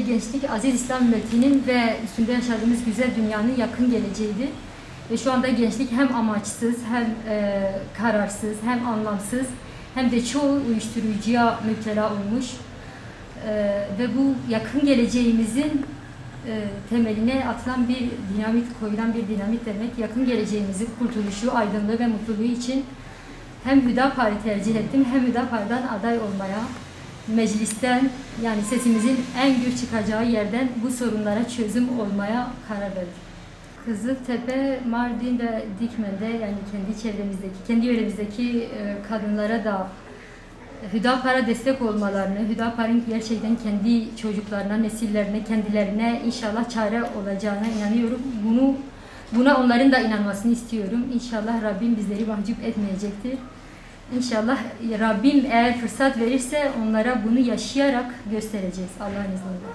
Gençlik, aziz İslam milletinin ve üstünde yaşadığımız güzel dünyanın yakın geleceğiydi. Ve şu anda gençlik hem amaçsız, hem kararsız, hem anlamsız, hem de çoğu uyuşturucuya müptela olmuş. Ve bu yakın geleceğimizin temeline atılan bir dinamit, koyulan bir dinamit demek. Yakın geleceğimizin kurtuluşu, aydınlığı ve mutluluğu için hem Hüdapar'ı tercih ettim, hem Hüdapar'dan aday olmaya, meclisten, yani sesimizin en gür çıkacağı yerden bu sorunlara çözüm olmaya karar verdik. Kızıltepe, Mardin ve Dikmen'de, yani kendi çevremizdeki, kendi yöremizdeki kadınlara da Hüdapar'a destek olmalarını, Hüdapar'ın gerçekten kendi çocuklarına, nesillerine, kendilerine inşallah çare olacağına inanıyorum. Buna onların da inanmasını istiyorum. İnşallah Rabbim bizleri mahcup etmeyecektir. İnşallah Rabbim eğer fırsat verirse onlara bunu yaşayarak göstereceğiz Allah'ın izniyle.